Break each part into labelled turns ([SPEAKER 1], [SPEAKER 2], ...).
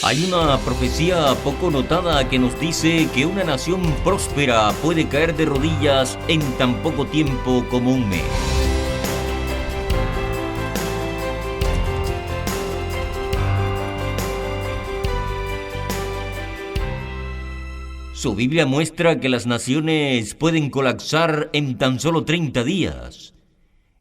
[SPEAKER 1] Hay una profecía poco notada que nos dice que una nación próspera puede caer de rodillas en tan poco tiempo como un mes. Su Biblia muestra que las naciones pueden colapsar en tan solo 30 días.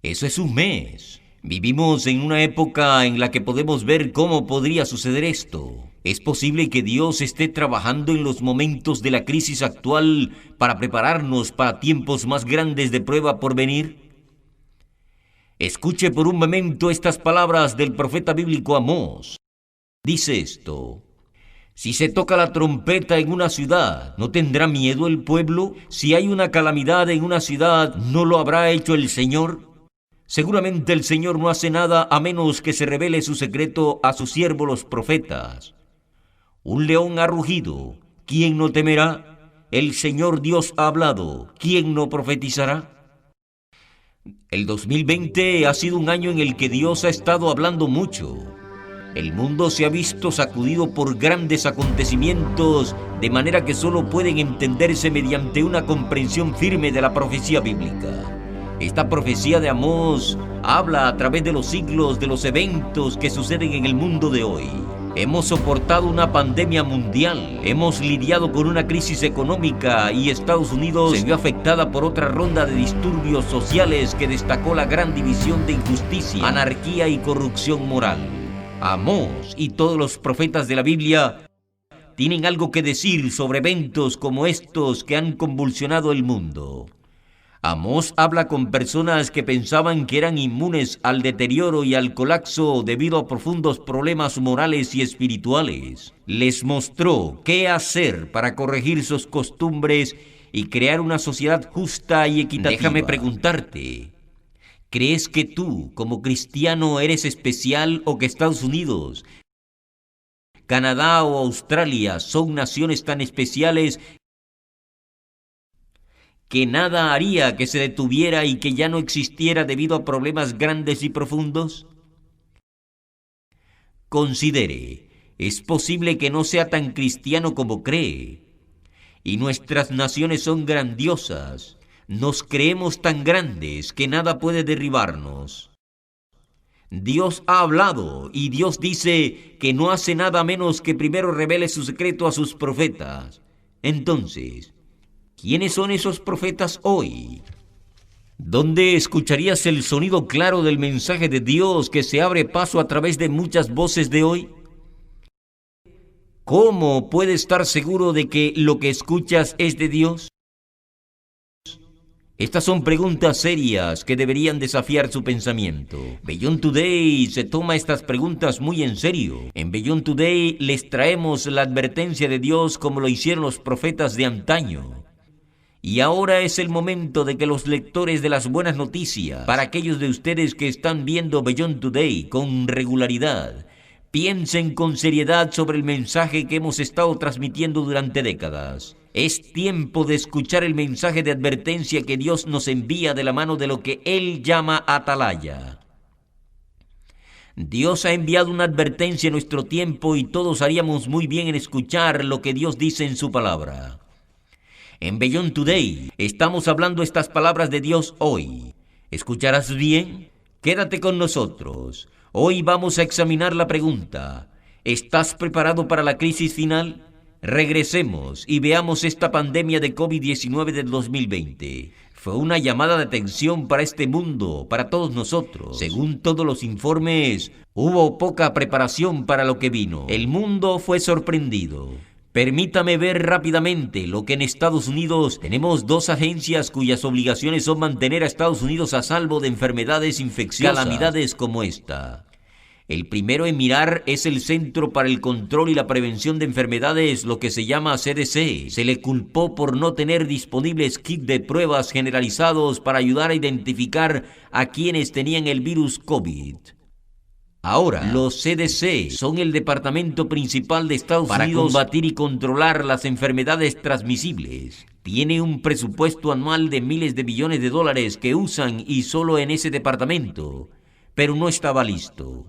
[SPEAKER 1] Eso es un mes. Vivimos en una época en la que podemos ver cómo podría suceder esto. ¿Es posible que Dios esté trabajando en los momentos de la crisis actual para prepararnos para tiempos más grandes de prueba por venir? Escuche por un momento estas palabras del profeta bíblico Amós. Dice esto: si se toca la trompeta en una ciudad, ¿no tendrá miedo el pueblo? Si hay una calamidad en una ciudad, ¿no lo habrá hecho el Señor? Seguramente el Señor no hace nada a menos que se revele su secreto a sus siervos los profetas. Un león ha rugido, ¿quién no temerá? El Señor Dios ha hablado, ¿quién no profetizará? El 2020 ha sido un año en el que Dios ha estado hablando mucho. El mundo se ha visto sacudido por grandes acontecimientos, de manera que solo pueden entenderse mediante una comprensión firme de la profecía bíblica. Esta profecía de Amós habla a través de los siglos de los eventos que suceden en el mundo de hoy. Hemos soportado una pandemia mundial, hemos lidiado con una crisis económica y Estados Unidos se vio afectada por otra ronda de disturbios sociales que destacó la gran división de injusticia, anarquía y corrupción moral. Amós y todos los profetas de la Biblia tienen algo que decir sobre eventos como estos que han convulsionado el mundo. Amós habla con personas que pensaban que eran inmunes al deterioro y al colapso debido a profundos problemas morales y espirituales. Les mostró qué hacer para corregir sus costumbres y crear una sociedad justa y equitativa. Déjame preguntarte, ¿crees que tú, como cristiano, eres especial o que Estados Unidos, Canadá o Australia son naciones tan especiales que nada haría que se detuviera y que ya no existiera debido a problemas grandes y profundos? Considere, es posible que no sea tan cristiano como cree. Y nuestras naciones son grandiosas. Nos creemos tan grandes que nada puede derribarnos. Dios ha hablado y Dios dice que no hace nada menos que primero revele su secreto a sus profetas. Entonces, ¿quiénes son esos profetas hoy? ¿Dónde escucharías el sonido claro del mensaje de Dios que se abre paso a través de muchas voces de hoy? ¿Cómo puedes estar seguro de que lo que escuchas es de Dios? Estas son preguntas serias que deberían desafiar su pensamiento. Beyond Today se toma estas preguntas muy en serio. En Beyond Today les traemos la advertencia de Dios como lo hicieron los profetas de antaño. Y ahora es el momento de que los lectores de las buenas noticias, para aquellos de ustedes que están viendo Beyond Today con regularidad, piensen con seriedad sobre el mensaje que hemos estado transmitiendo durante décadas. Es tiempo de escuchar el mensaje de advertencia que Dios nos envía de la mano de lo que Él llama atalaya. Dios ha enviado una advertencia en nuestro tiempo y todos haríamos muy bien en escuchar lo que Dios dice en su palabra. En Beyond Today estamos hablando estas palabras de Dios hoy. ¿Escucharás bien? Quédate con nosotros. Hoy vamos a examinar la pregunta: ¿estás preparado para la crisis final? Regresemos y veamos esta pandemia de COVID-19 del 2020. Fue una llamada de atención para este mundo, para todos nosotros. Según todos los informes, hubo poca preparación para lo que vino. El mundo fue sorprendido. Permítame ver rápidamente lo que en Estados Unidos tenemos dos agencias cuyas obligaciones son mantener a Estados Unidos a salvo de enfermedades infecciosas, calamidades como esta. El primero en mirar es el Centro para el Control y la Prevención de Enfermedades, lo que se llama CDC. Se le culpó por no tener disponibles kits de pruebas generalizados para ayudar a identificar a quienes tenían el virus COVID. Ahora, los CDC son el departamento principal de Estados Unidos para combatir y controlar las enfermedades transmisibles. Tiene un presupuesto anual de miles de billones de dólares que usan y solo en ese departamento, pero no estaba listo.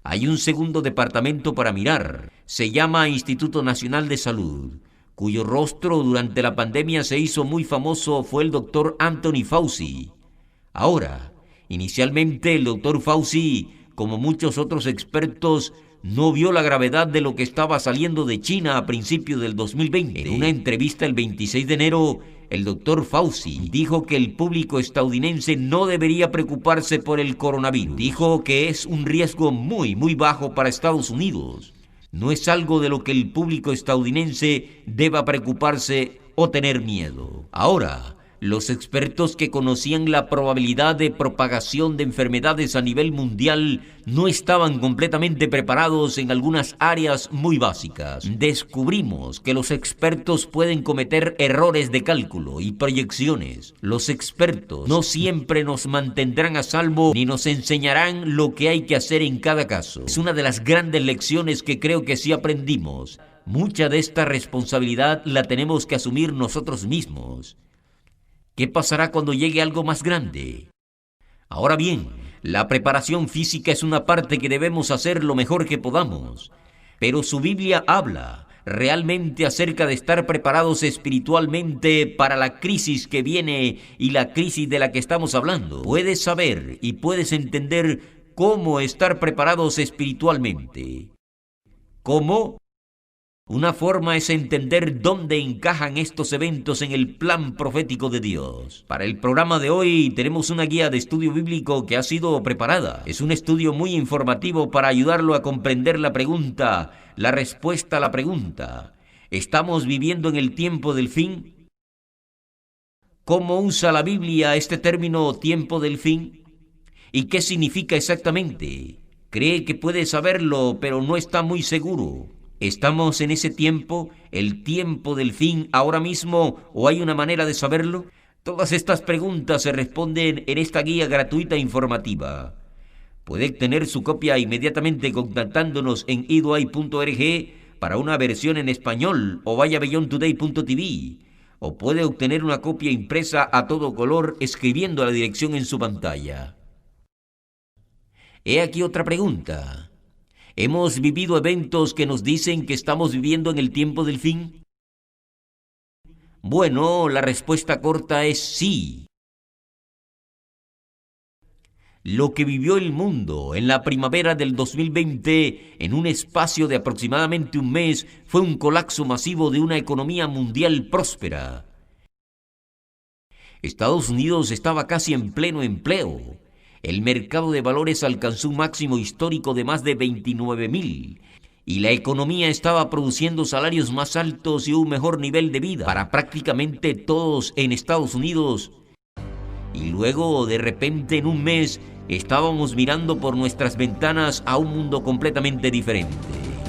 [SPEAKER 1] Hay un segundo departamento para mirar. se llama Instituto Nacional de Salud, cuyo rostro durante la pandemia se hizo muy famoso fue el doctor Anthony Fauci. Ahora, inicialmente el doctor Fauci, como muchos otros expertos, no vio la gravedad de lo que estaba saliendo de China a principios del 2020. En una entrevista el 26 de enero, el doctor Fauci dijo que el público estadounidense no debería preocuparse por el coronavirus. Dijo que es un riesgo muy bajo para Estados Unidos. No es algo de lo que el público estadounidense deba preocuparse o tener miedo. Ahora, los expertos que conocían la probabilidad de propagación de enfermedades a nivel mundial no estaban completamente preparados en algunas áreas muy básicas. Descubrimos que los expertos pueden cometer errores de cálculo y proyecciones. Los expertos no siempre nos mantendrán a salvo ni nos enseñarán lo que hay que hacer en cada caso. Es una de las grandes lecciones que creo que sí aprendimos. Mucha de esta responsabilidad la tenemos que asumir nosotros mismos. ¿Qué pasará cuando llegue algo más grande? Ahora bien, la preparación física es una parte que debemos hacer lo mejor que podamos, pero su Biblia habla realmente acerca de estar preparados espiritualmente para la crisis que viene y la crisis de la que estamos hablando. Puedes saber y puedes entender cómo estar preparados espiritualmente. ¿Cómo? Una forma es entender dónde encajan estos eventos en el plan profético de Dios. Para el programa de hoy tenemos una guía de estudio bíblico que ha sido preparada. Es un estudio muy informativo para ayudarlo a comprender la pregunta, la respuesta a la pregunta. ¿Estamos viviendo en el tiempo del fin? ¿Cómo usa la Biblia este término tiempo del fin? ¿Y qué significa exactamente? Cree que puede saberlo, pero no está muy seguro. ¿Estamos en ese tiempo, el tiempo del fin, ahora mismo, o hay una manera de saberlo? Todas estas preguntas se responden en esta guía gratuita e informativa. Puede obtener su copia inmediatamente contactándonos en edoai.org para una versión en español o vaya a beyondtoday.tv, o puede obtener una copia impresa a todo color escribiendo la dirección en su pantalla. He aquí otra pregunta. ¿Hemos vivido eventos que nos dicen que estamos viviendo en el tiempo del fin? Bueno, la respuesta corta es sí. Lo que vivió el mundo en la primavera del 2020, en un espacio de aproximadamente un mes, fue un colapso masivo de una economía mundial próspera. Estados Unidos estaba casi en pleno empleo. El mercado de valores alcanzó un máximo histórico de más de 29,000 y la economía estaba produciendo salarios más altos y un mejor nivel de vida para prácticamente todos en Estados Unidos. Y luego, de repente, en un mes, estábamos mirando por nuestras ventanas a un mundo completamente diferente.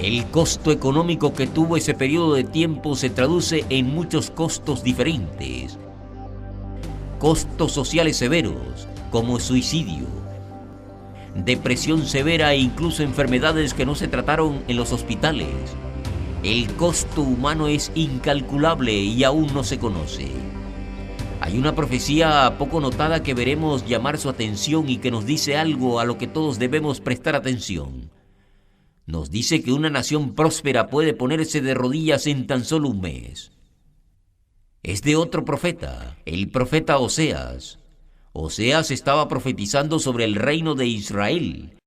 [SPEAKER 1] El costo económico que tuvo ese periodo de tiempo se traduce en muchos costos diferentes. Costos sociales severos, como suicidio, depresión severa e incluso enfermedades que no se trataron en los hospitales. El costo humano es incalculable y aún no se conoce. Hay una profecía poco notada que veremos llamar su atención y que nos dice algo a lo que todos debemos prestar atención. Nos dice que una nación próspera puede ponerse de rodillas en tan solo un mes. Es de otro profeta, el profeta Oseas. Oseas estaba profetizando sobre el reino de Israel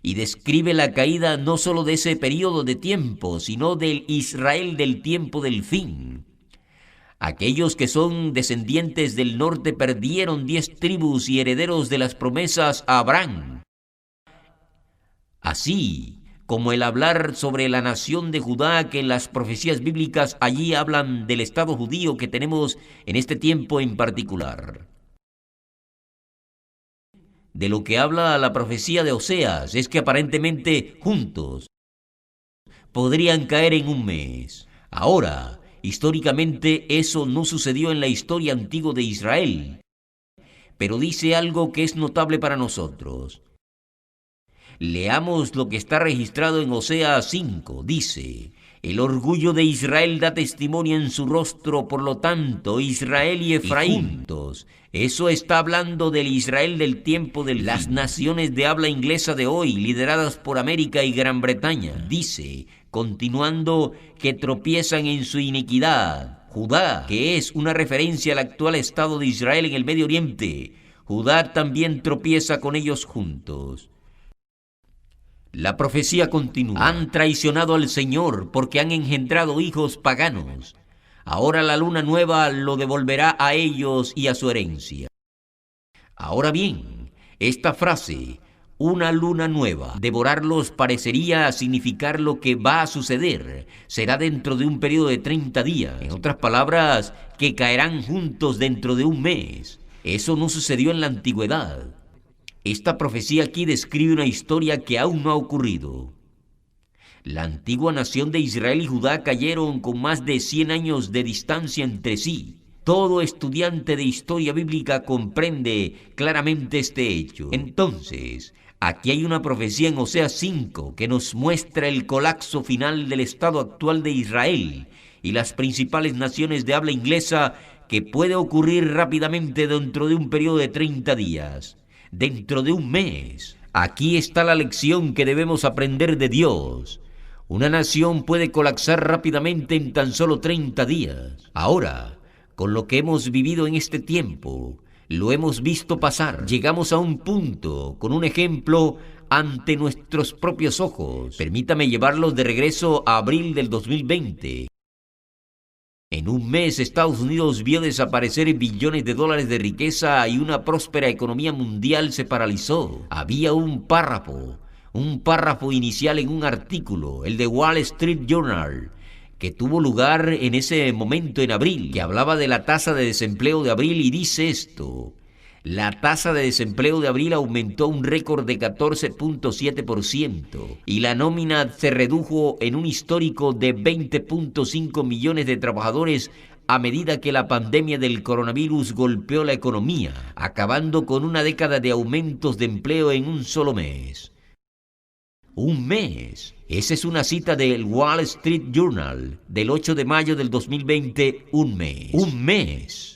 [SPEAKER 1] y describe la caída no solo de ese periodo de tiempo, sino del Israel del tiempo del fin. Aquellos que son descendientes del norte perdieron 10 tribus y herederos de las promesas a Abraham. Así como el hablar sobre la nación de Judá, que en las profecías bíblicas allí hablan del Estado judío que tenemos en este tiempo en particular. De lo que habla la profecía de Oseas es que aparentemente juntos podrían caer en un mes. Ahora, históricamente eso no sucedió en la historia antigua de Israel, pero dice algo que es notable para nosotros. Leamos lo que está registrado en Oseas 5. Dice: El orgullo de Israel da testimonio en su rostro, por lo tanto, Israel y Efraín juntos. Eso está hablando del Israel del tiempo de las naciones de habla inglesa de hoy, lideradas por América y Gran Bretaña. Dice, continuando, que tropiezan en su iniquidad. Judá, que es una referencia al actual estado de Israel en el Medio Oriente. Judá también tropieza con ellos juntos. La profecía continúa. Han traicionado al Señor porque han engendrado hijos paganos. Ahora la luna nueva lo devolverá a ellos y a su herencia. Ahora bien, esta frase, una luna nueva, devorarlos parecería significar lo que va a suceder. Será dentro de un periodo de 30 días. En otras palabras, que caerán juntos dentro de un mes. Eso no sucedió en la antigüedad. Esta profecía aquí describe una historia que aún no ha ocurrido. La antigua nación de Israel y Judá cayeron con más de 100 años de distancia entre sí. Todo estudiante de historia bíblica comprende claramente este hecho. Entonces, aquí hay una profecía en Oseas 5 que nos muestra el colapso final del estado actual de Israel y las principales naciones de habla inglesa, que puede ocurrir rápidamente dentro de un periodo de 30 días. Dentro de un mes. Aquí está la lección que debemos aprender de Dios. Una nación puede colapsar rápidamente en tan solo 30 días. Ahora, con lo que hemos vivido en este tiempo, lo hemos visto pasar. Llegamos a un punto, con un ejemplo ante nuestros propios ojos. Permítame llevarlos de regreso a abril del 2020. En un mes, Estados Unidos vio desaparecer billones de dólares de riqueza y una próspera economía mundial se paralizó. Había un párrafo inicial en un artículo, el de Wall Street Journal, que tuvo lugar en ese momento en abril, que hablaba de la tasa de desempleo de abril y dice esto: la tasa de desempleo de abril aumentó un récord de 14.7% y la nómina se redujo en un histórico de 20.5 millones de trabajadores a medida que la pandemia del coronavirus golpeó la economía, acabando con una década de aumentos de empleo en un solo mes. Un mes. Esa es una cita del Wall Street Journal del 8 de mayo del 2020. Un mes. Un mes.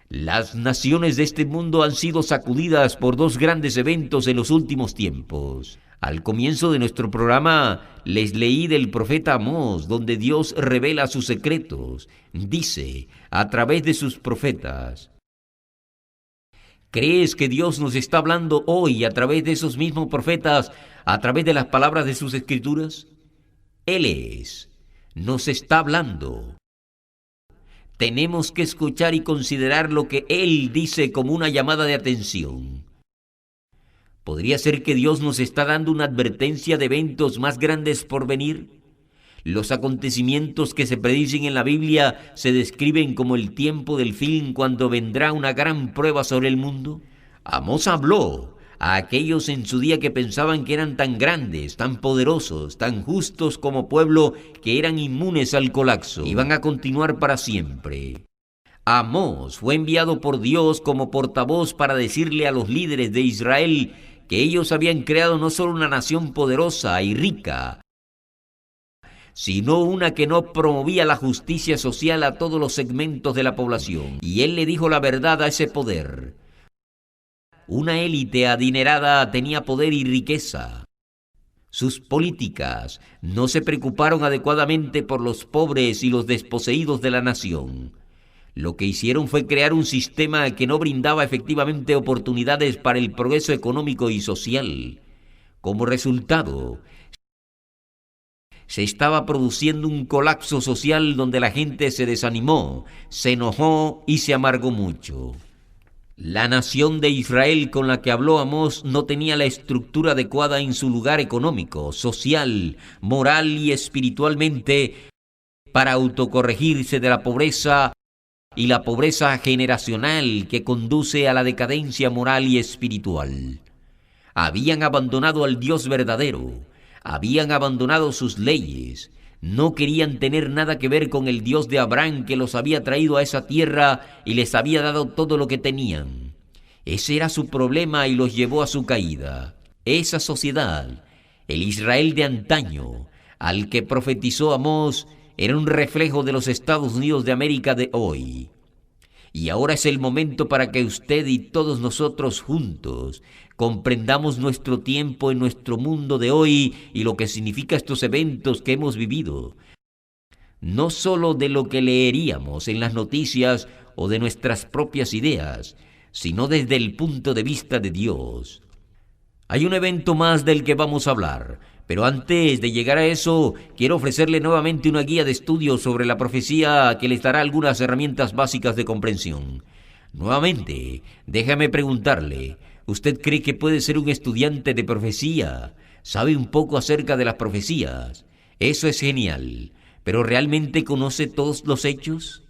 [SPEAKER 1] Las naciones de este mundo han sido sacudidas por dos grandes eventos en los últimos tiempos. Al comienzo de nuestro programa les leí del profeta Amós, donde Dios revela sus secretos. Dice, a través de sus profetas. ¿Crees que Dios nos está hablando hoy a través de esos mismos profetas, a través de las palabras de sus escrituras? Nos está hablando. Tenemos que escuchar y considerar lo que Él dice como una llamada de atención. ¿Podría ser que Dios nos está dando una advertencia de eventos más grandes por venir? Los acontecimientos que se predicen en la Biblia se describen como el tiempo del fin, cuando vendrá una gran prueba sobre el mundo. Amós habló a aquellos en su día que pensaban que eran tan grandes, tan poderosos, tan justos como pueblo, que eran inmunes al colapso. Iban a continuar para siempre. Amós fue enviado por Dios como portavoz para decirle a los líderes de Israel que ellos habían creado no solo una nación poderosa y rica, sino una que no promovía la justicia social a todos los segmentos de la población. Y él le dijo la verdad a ese poder. Una élite adinerada tenía poder y riqueza. Sus políticas no se preocuparon adecuadamente por los pobres y los desposeídos de la nación. Lo que hicieron fue crear un sistema que no brindaba efectivamente oportunidades para el progreso económico y social. Como resultado, se estaba produciendo un colapso social donde la gente se desanimó, se enojó y se amargó mucho. La nación de Israel con la que habló Amós no tenía la estructura adecuada en su lugar económico, social, moral y espiritualmente para autocorregirse de la pobreza y la pobreza generacional que conduce a la decadencia moral y espiritual. Habían abandonado al Dios verdadero, habían abandonado sus leyes, no querían tener nada que ver con el Dios de Abraham, que los había traído a esa tierra y les había dado todo lo que tenían. Ese era su problema y los llevó a su caída. Esa sociedad, el Israel de antaño, al que profetizó Amós era un reflejo de los Estados Unidos de América de hoy. Y ahora es el momento para que usted y todos nosotros juntos comprendamos nuestro tiempo en nuestro mundo de hoy y lo que significa estos eventos que hemos vivido. No solo de lo que leeríamos en las noticias o de nuestras propias ideas, sino desde el punto de vista de Dios. Hay un evento más del que vamos a hablar, pero antes de llegar a eso, quiero ofrecerle nuevamente una guía de estudio sobre la profecía que les dará algunas herramientas básicas de comprensión. Nuevamente, déjame preguntarle, ¿usted cree que puede ser un estudiante de profecía? ¿Sabe un poco acerca de las profecías? Eso es genial, pero ¿realmente conoce todos los hechos?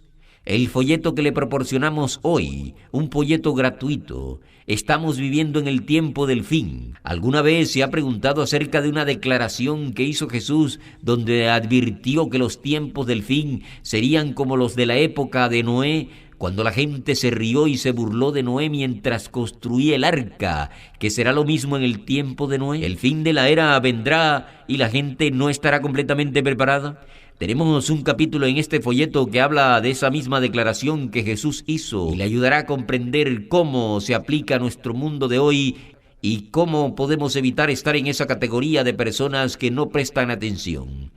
[SPEAKER 1] El folleto que le proporcionamos hoy, un folleto gratuito, estamos viviendo en el tiempo del fin. ¿Alguna vez se ha preguntado acerca de una declaración que hizo Jesús donde advirtió que los tiempos del fin serían como los de la época de Noé, cuando la gente se rió y se burló de Noé mientras construía el arca, que será lo mismo en el tiempo de Noé? El fin de la era vendrá y la gente no estará completamente preparada. Tenemos un capítulo en este folleto que habla de esa misma declaración que Jesús hizo y le ayudará a comprender cómo se aplica a nuestro mundo de hoy y cómo podemos evitar estar en esa categoría de personas que no prestan atención.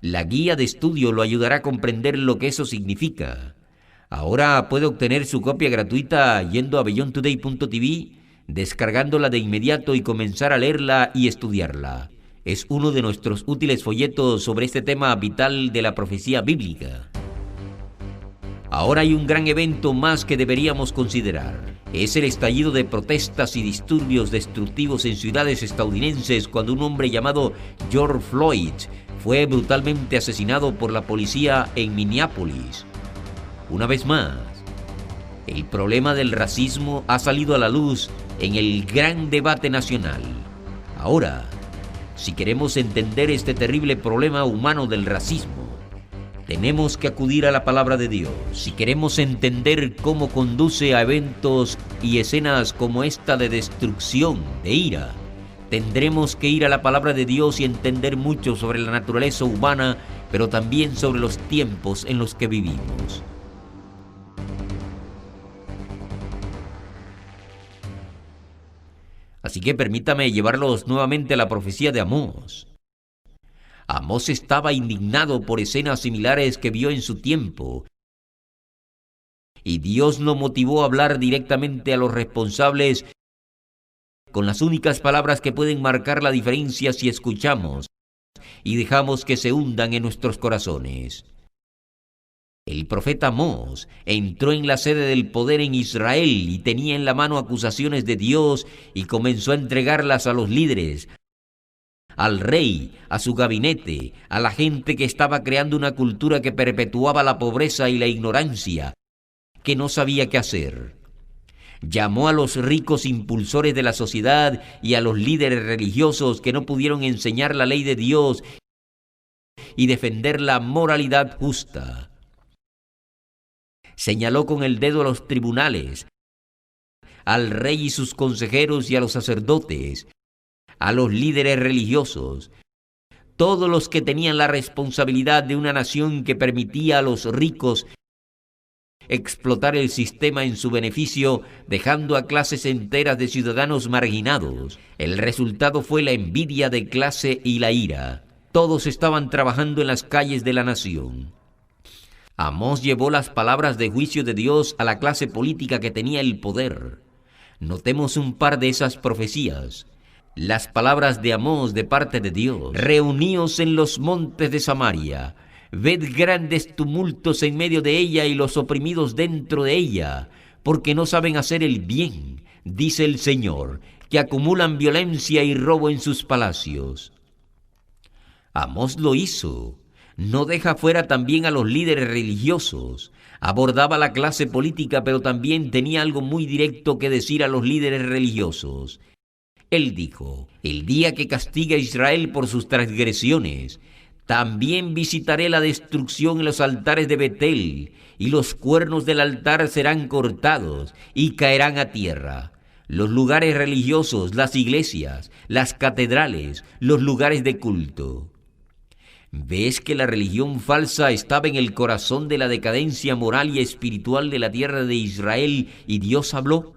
[SPEAKER 1] La guía de estudio lo ayudará a comprender lo que eso significa. Ahora puede obtener su copia gratuita yendo a beyondtoday.tv, descargándola de inmediato y comenzar a leerla y estudiarla. Es uno de nuestros útiles folletos sobre este tema vital de la profecía bíblica. Ahora hay un gran evento más que deberíamos considerar. Es el estallido de protestas y disturbios destructivos en ciudades estadounidenses cuando un hombre llamado George Floyd fue brutalmente asesinado por la policía en Minneapolis. Una vez más, el problema del racismo ha salido a la luz en el gran debate nacional. Ahora, si queremos entender este terrible problema humano del racismo, tenemos que acudir a la palabra de Dios. Si queremos entender cómo conduce a eventos y escenas como esta de destrucción, de ira, tendremos que ir a la palabra de Dios y entender mucho sobre la naturaleza humana, pero también sobre los tiempos en los que vivimos. Así que permítame llevarlos nuevamente a la profecía de Amós. Amós estaba indignado por escenas similares que vio en su tiempo, y Dios lo motivó a hablar directamente a los responsables con las únicas palabras que pueden marcar la diferencia si escuchamos y dejamos que se hundan en nuestros corazones. El profeta Amós entró en la sede del poder en Israel y tenía en la mano acusaciones de Dios y comenzó a entregarlas a los líderes, al rey, a su gabinete, a la gente que estaba creando una cultura que perpetuaba la pobreza y la ignorancia, que no sabía qué hacer. Llamó a los ricos impulsores de la sociedad y a los líderes religiosos que no pudieron enseñar la ley de Dios y defender la moralidad justa. Señaló con el dedo a los tribunales, al rey y sus consejeros y a los sacerdotes, a los líderes religiosos, todos los que tenían la responsabilidad de una nación que permitía a los ricos explotar el sistema en su beneficio, dejando a clases enteras de ciudadanos marginados. El resultado fue la envidia de clase y la ira. Todos estaban trabajando en las calles de la nación. Amós llevó las palabras de juicio de Dios a la clase política que tenía el poder. Notemos un par de esas profecías. Las palabras de Amós de parte de Dios. Reuníos en los montes de Samaria. Ved grandes tumultos en medio de ella y los oprimidos dentro de ella, porque no saben hacer el bien, dice el Señor, que acumulan violencia y robo en sus palacios. Amós lo hizo. No deja fuera también a los líderes religiosos. Abordaba la clase política, pero también tenía algo muy directo que decir a los líderes religiosos. Él dijo: el día que castigue a Israel por sus transgresiones, también visitaré la destrucción en los altares de Betel, y los cuernos del altar serán cortados y caerán a tierra. Los lugares religiosos, las iglesias, las catedrales, los lugares de culto. ¿Ves que la religión falsa estaba en el corazón de la decadencia moral y espiritual de la tierra de Israel y Dios habló?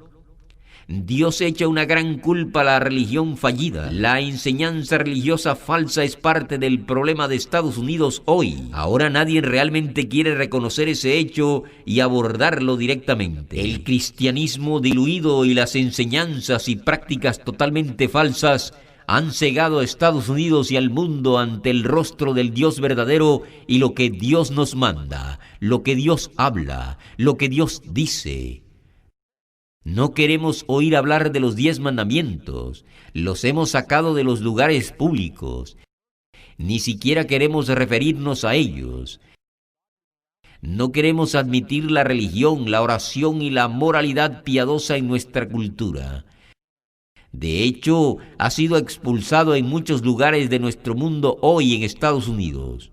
[SPEAKER 1] Dios echa una gran culpa a la religión fallida. La enseñanza religiosa falsa es parte del problema de Estados Unidos hoy. Ahora nadie realmente quiere reconocer ese hecho y abordarlo directamente. El cristianismo diluido y las enseñanzas y prácticas totalmente falsas han cegado a Estados Unidos y al mundo ante el rostro del Dios verdadero y lo que Dios nos manda, lo que Dios habla, lo que Dios dice. No queremos oír hablar de los 10 mandamientos, los hemos sacado de los lugares públicos. Ni siquiera queremos referirnos a ellos. No queremos admitir la religión, la oración y la moralidad piadosa en nuestra cultura. De hecho, ha sido expulsado en muchos lugares de nuestro mundo hoy en Estados Unidos.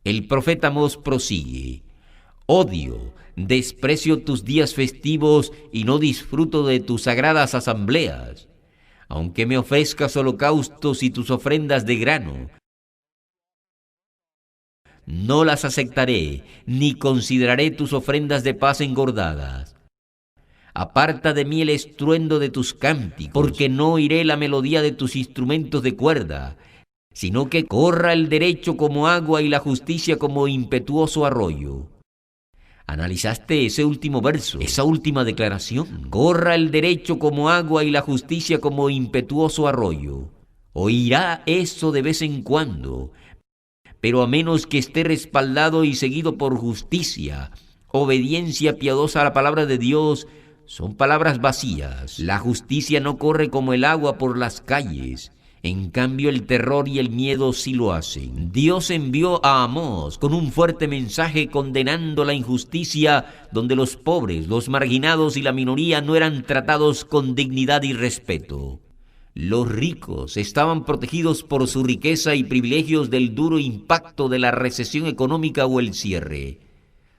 [SPEAKER 1] El profeta Amós prosigue: odio, desprecio tus días festivos y no disfruto de tus sagradas asambleas. Aunque me ofrezcas holocaustos y tus ofrendas de grano, no las aceptaré, ni consideraré tus ofrendas de paz engordadas. Aparta de mí el estruendo de tus cánticos, porque no oiré la melodía de tus instrumentos de cuerda, sino que corra el derecho como agua y la justicia como impetuoso arroyo. ¿Analizaste ese último verso, esa última declaración? Corra el derecho como agua y la justicia como impetuoso arroyo. Oirá eso de vez en cuando, pero a menos que esté respaldado y seguido por justicia, obediencia piadosa a la palabra de Dios, son palabras vacías. La justicia no corre como el agua por las calles. En cambio, el terror y el miedo sí lo hacen. Dios envió a Amós con un fuerte mensaje condenando la injusticia, donde los pobres, los marginados y la minoría no eran tratados con dignidad y respeto. Los ricos estaban protegidos por su riqueza y privilegios del duro impacto de la recesión económica o el cierre.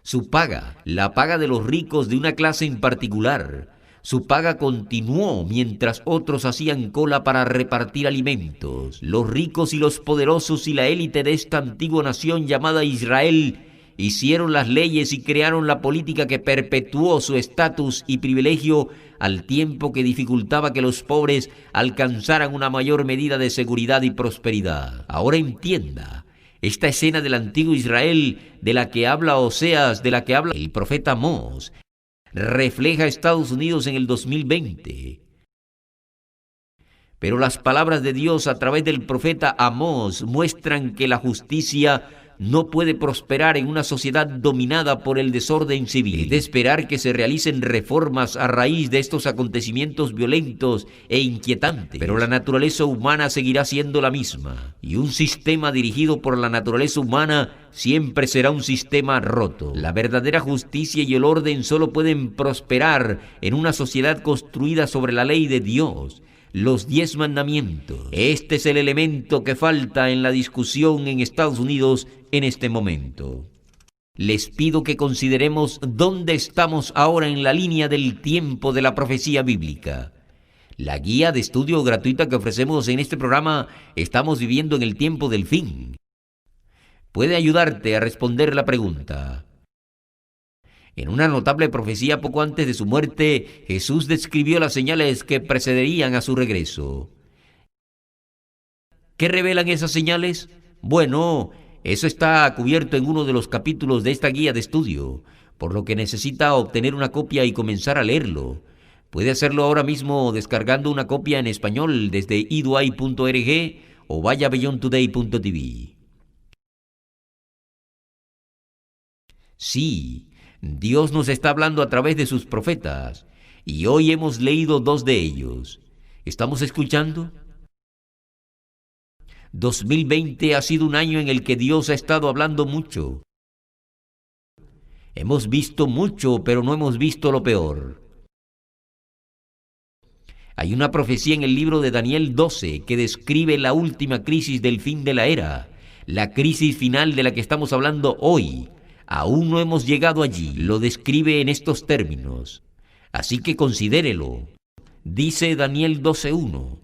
[SPEAKER 1] Su paga, la paga de los ricos de una clase en particular, su paga continuó mientras otros hacían cola para repartir alimentos. Los ricos y los poderosos y la élite de esta antigua nación llamada Israel hicieron las leyes y crearon la política que perpetuó su estatus y privilegio al tiempo que dificultaba que los pobres alcanzaran una mayor medida de seguridad y prosperidad. Ahora entienda, esta escena del antiguo Israel de la que habla Oseas, de la que habla el profeta Amós, refleja a Estados Unidos en el 2020. Pero las palabras de Dios a través del profeta Amós muestran que la justicia no puede prosperar en una sociedad dominada por el desorden civil. Es de esperar que se realicen reformas a raíz de estos acontecimientos violentos e inquietantes. Pero la naturaleza humana seguirá siendo la misma. Y un sistema dirigido por la naturaleza humana siempre será un sistema roto. La verdadera justicia y el orden solo pueden prosperar en una sociedad construida sobre la ley de Dios. Los 10 mandamientos. Este es el elemento que falta en la discusión en Estados Unidos en este momento. Les pido que consideremos dónde estamos ahora en la línea del tiempo de la profecía bíblica. La guía de estudio gratuita que ofrecemos en este programa, Estamos viviendo en el tiempo del fin, puede ayudarte a responder la pregunta. En una notable profecía poco antes de su muerte, Jesús describió las señales que precederían a su regreso. ¿Qué revelan esas señales? Bueno, eso está cubierto en uno de los capítulos de esta guía de estudio, por lo que necesita obtener una copia y comenzar a leerlo. Puede hacerlo ahora mismo descargando una copia en español desde iduay.org o vaya a beyondtoday.tv. Sí, Dios nos está hablando a través de sus profetas, y hoy hemos leído 2 de ellos. ¿Estamos escuchando? 2020 ha sido un año en el que Dios ha estado hablando mucho. Hemos visto mucho, pero no hemos visto lo peor. Hay una profecía en el libro de Daniel 12 que describe la última crisis del fin de la era, la crisis final de la que estamos hablando hoy. Aún no hemos llegado allí. Lo describe en estos términos. Así que considérelo. Dice Daniel 12:1.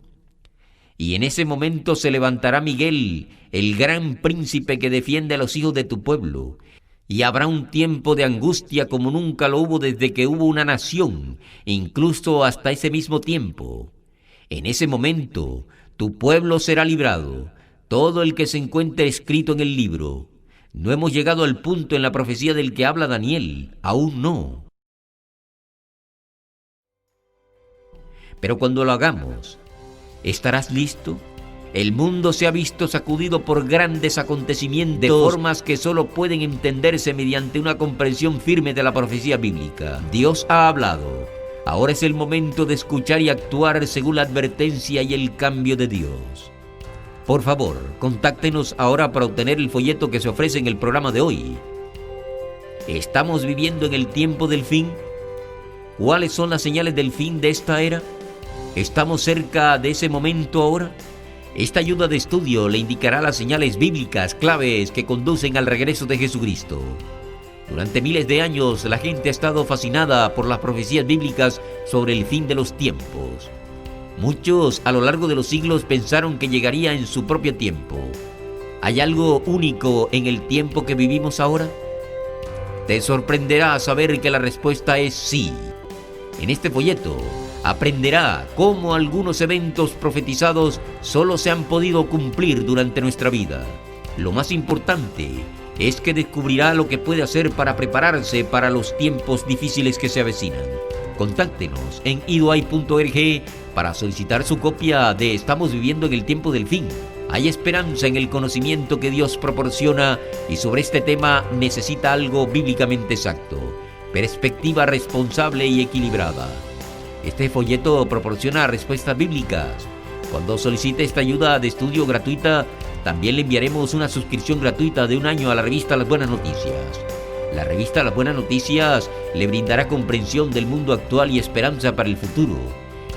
[SPEAKER 1] Y en ese momento se levantará Miguel, el gran príncipe que defiende a los hijos de tu pueblo. Y habrá un tiempo de angustia como nunca lo hubo desde que hubo una nación, incluso hasta ese mismo tiempo. En ese momento, tu pueblo será librado, todo el que se encuentre escrito en el libro. No hemos llegado al punto en la profecía del que habla Daniel, aún no. Pero cuando lo hagamos, ¿estarás listo? El mundo se ha visto sacudido por grandes acontecimientos de formas que solo pueden entenderse mediante una comprensión firme de la profecía bíblica. Dios ha hablado. Ahora es el momento de escuchar y actuar según la advertencia y el cambio de Dios. Por favor, contáctenos ahora para obtener el folleto que se ofrece en el programa de hoy. ¿Estamos viviendo en el tiempo del fin? ¿Cuáles son las señales del fin de esta era? ¿Estamos cerca de ese momento ahora? Esta ayuda de estudio le indicará las señales bíblicas claves que conducen al regreso de Jesucristo. Durante miles de años la gente ha estado fascinada por las profecías bíblicas sobre el fin de los tiempos. Muchos a lo largo de los siglos pensaron que llegaría en su propio tiempo. ¿Hay algo único en el tiempo que vivimos ahora? Te sorprenderá saber que la respuesta es sí. En este folleto aprenderá cómo algunos eventos profetizados solo se han podido cumplir durante nuestra vida. Lo más importante es que descubrirá lo que puede hacer para prepararse para los tiempos difíciles que se avecinan. Contáctenos en idoai.org para solicitar su copia de Estamos viviendo en el tiempo del fin. Hay esperanza en el conocimiento que Dios proporciona y sobre este tema necesita algo bíblicamente exacto, perspectiva responsable y equilibrada. Este folleto proporciona respuestas bíblicas. Cuando solicite esta ayuda de estudio gratuita, también le enviaremos una suscripción gratuita de 1 año a la revista Las Buenas Noticias. La revista Las Buenas Noticias le brindará comprensión del mundo actual y esperanza para el futuro.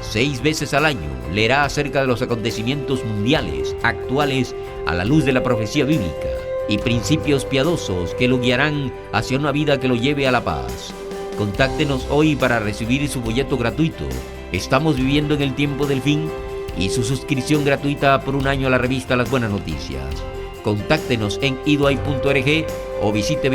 [SPEAKER 1] 6 veces al año leerá acerca de los acontecimientos mundiales actuales a la luz de la profecía bíblica y principios piadosos que lo guiarán hacia una vida que lo lleve a la paz. Contáctenos hoy para recibir su folleto gratuito. Estamos viviendo en el tiempo del fin y su suscripción gratuita por 1 año a la revista Las Buenas Noticias. Contáctenos en idoai.org o visite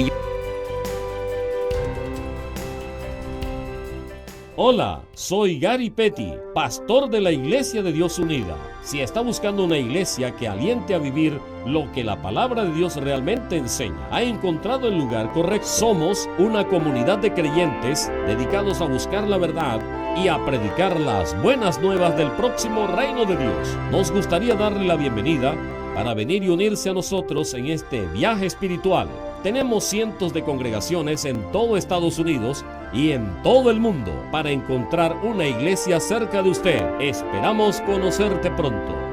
[SPEAKER 2] Hola, soy Gary Petty, pastor de la Iglesia de Dios Unida. Si está buscando una iglesia que aliente a vivir lo que la palabra de Dios realmente enseña, ha encontrado el lugar correcto. Somos una comunidad de creyentes dedicados a buscar la verdad y a predicar las buenas nuevas del próximo reino de Dios. Nos gustaría darle la bienvenida para venir y unirse a nosotros en este viaje espiritual. Tenemos cientos de congregaciones en todo Estados Unidos y en todo el mundo para encontrar una iglesia cerca de usted. Esperamos conocerte pronto.